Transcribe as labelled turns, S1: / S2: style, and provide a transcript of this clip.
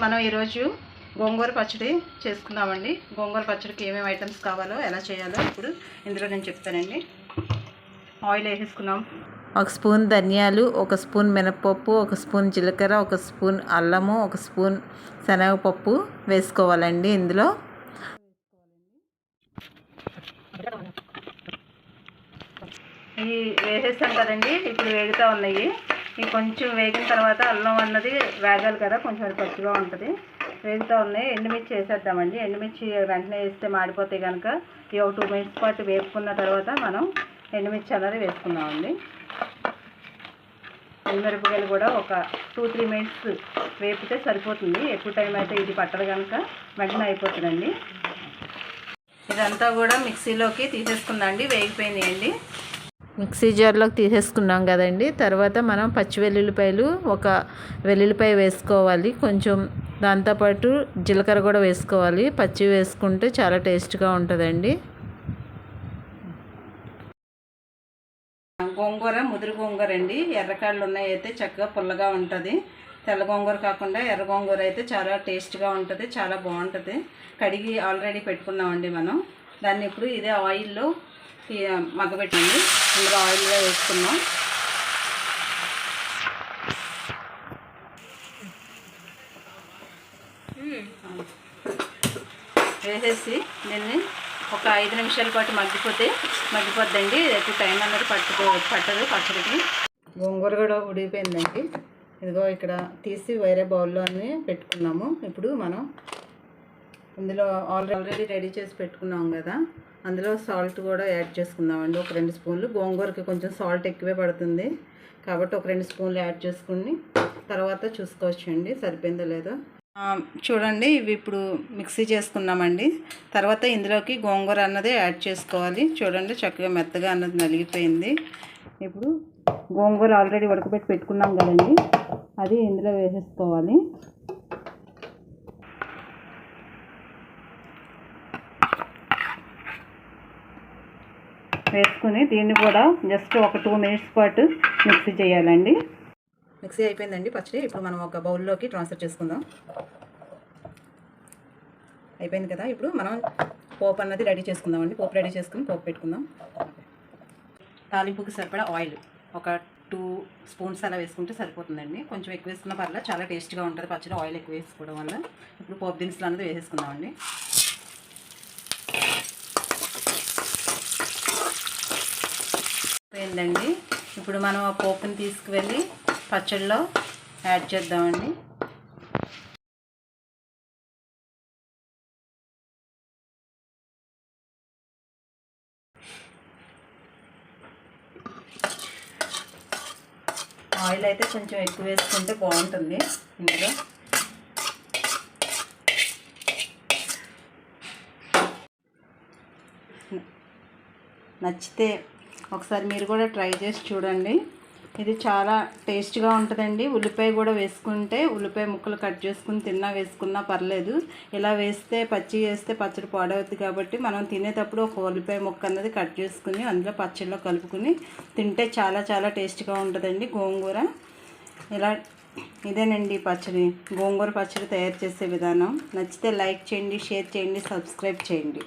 S1: మనం ఈరోజు గోంగూర పచ్చడి చేసుకుందామండి. గోంగూర పచ్చడికి ఏమేమి ఐటమ్స్ కావాలో ఎలా చేయాలో ఇప్పుడు ఇందులో నేను చెప్తానండి. ఆయిల్ వేసేసుకున్నాం.
S2: 1 స్పూన్ ధనియాలు, 1 స్పూన్ మినపప్పు, 1 స్పూన్ జీలకర్ర, 1 స్పూన్ అల్లము, 1 స్పూన్ శనగపప్పు వేసుకోవాలండి. ఇందులో
S1: ఇవి వేసేస్తాం కదండి. ఇప్పుడు వేగుతూ ఉన్నాయి. ఇవి కొంచెం వేగిన తర్వాత అల్లం అన్నది వేగాలి కదా, కొంచెం అది పచ్చిగా ఉంటుంది. వేగుతూ ఉన్నాయి. ఎండుమిర్చి వేసేద్దామండి. ఎండుమిర్చి వెంటనే వేస్తే మాడిపోతాయి కనుక ఇవి ఒక 2 మినిట్స్ పాటు వేపుకున్న తర్వాత మనం ఎండుమిర్చి అన్నది వేసుకున్నామండి. ఎండుమిరపకాయలు కూడా ఒక 2-3 మినిట్స్ వేపితే సరిపోతుంది. ఎక్కువ టైం అయితే ఇది పట్టదు కనుక వెంటనే అయిపోతుందండి. ఇదంతా కూడా మిక్సీలోకి తీసేసుకుందామండి. వేగిపోయినాయండి.
S2: మిక్సీ జార్లోకి తీసేసుకున్నాం కదండి. తర్వాత మనం పచ్చి వెల్లుల్లిపాయలు, 1 వెల్లుల్లిపాయ వేసుకోవాలి. కొంచెం దాంతోపాటు జీలకర్ర కూడా వేసుకోవాలి. పచ్చి వేసుకుంటే చాలా టేస్ట్గా ఉంటుందండి.
S1: గోంగూర ముదురు గోంగూర అండి. ఎర్రకాళ్ళు ఉన్నాయి అయితే చక్కగా పుల్లగా ఉంటుంది. తెల్ల గోంగూర కాకుండా ఎర్ర గోంగూర అయితే చాలా టేస్ట్గా ఉంటుంది, చాలా బాగుంటుంది. కడిగి ఆల్రెడీ పెట్టుకున్నామండి మనం. దాన్ని ఇప్పుడు ఇదే ఆయిల్లో మగ్గబెట్టండి. ఇందులో ఆయిల్గా వేసుకున్నాం. వేసేసి దీన్ని ఒక 5 నిమిషాల పాటు మగ్గిపోద్దండి. ఎక్కువ టైం అన్నది పట్టదు పచ్చడికి. గోంగూర కూడా ఉడికిపోయిందండి. ఇదిగో ఇక్కడ తీసి వేరే బౌల్లోనే పెట్టుకున్నాము. ఇప్పుడు మనం ఇందులో ఆల్రెడీ రెడీ చేసి పెట్టుకున్నాం కదా, అందులో సాల్ట్ కూడా యాడ్ చేసుకుందామండి. ఒక 2 స్పూన్లు. గోంగూరకి కొంచెం సాల్ట్ ఎక్కువే పడుతుంది కాబట్టి ఒక 2 స్పూన్లు యాడ్ చేసుకుని తర్వాత చూసుకోవచ్చండి సరిపోయిందో లేదో. చూడండి, ఇవి ఇప్పుడు మిక్సీ చేసుకున్నామండి. తర్వాత ఇందులోకి గోంగూర అన్నది యాడ్ చేసుకోవాలి. చూడండి, చక్కగా మెత్తగా అన్నది నలిగిపోయింది. ఇప్పుడు గోంగూర ఆల్రెడీ ఉడకబెట్టి పెట్టుకున్నాం కదండి, అది ఇందులో వేసేసుకోవాలి. వేసుకుని దీన్ని కూడా జస్ట్ ఒక 2 మినిట్స్ పాటు మిక్సీ చేయాలండి. మిక్సీ అయిపోయిందండి పచ్చడి. ఇప్పుడు మనం ఒక బౌల్లోకి ట్రాన్స్ఫర్ చేసుకుందాం. అయిపోయింది కదా. ఇప్పుడు మనం పోపు అన్నది రెడీ చేసుకుందామండి. పోపు రెడీ చేసుకుని పోపు పెట్టుకుందాం. తాలింపుకి సరిపడా ఆయిల్ ఒక 2 స్పూన్స్ అలా వేసుకుంటే సరిపోతుందండి. కొంచెం ఎక్కువ వేసుకున్న పర్లేదు, చాలా టేస్ట్గా ఉంటుంది పచ్చడి ఆయిల్ ఎక్కువ వేసుకోవడం వల్ల. ఇప్పుడు పోపు దినుసులు అన్నది వేసేసుకుందామండి. పోయిందండి. ఇప్పుడు మనం ఆ పోపుని తీసుకువెళ్ళి పచ్చడిలో యాడ్ చేద్దామండి. ఆయిల్ అయితే కొంచెం ఎక్కువ వేసుకుంటే బాగుంటుంది. ఇందులో నచ్చితే ఒకసారి మీరు కూడా ట్రై చేసి చూడండి. ఇది చాలా టేస్ట్గా ఉంటుందండి. ఉల్లిపాయ కూడా వేసుకుంటే ఉల్లిపాయ ముక్కలు కట్ చేసుకుని వేసుకున్నా పర్లేదు. ఇలా వేస్తే పచ్చి వేస్తే పచ్చడి పాడవుద్ది కాబట్టి మనం తినేటప్పుడు ఒక ఉల్లిపాయ ముక్క అన్నది కట్ చేసుకుని అందులో పచ్చడిలో కలుపుకుని తింటే చాలా చాలా టేస్ట్గా ఉంటుందండి గోంగూర. ఇదేనండి పచ్చడి, గోంగూర పచ్చడి తయారు చేసే విధానం. నచ్చితే లైక్ చేయండి, షేర్ చేయండి, సబ్స్క్రైబ్ చేయండి.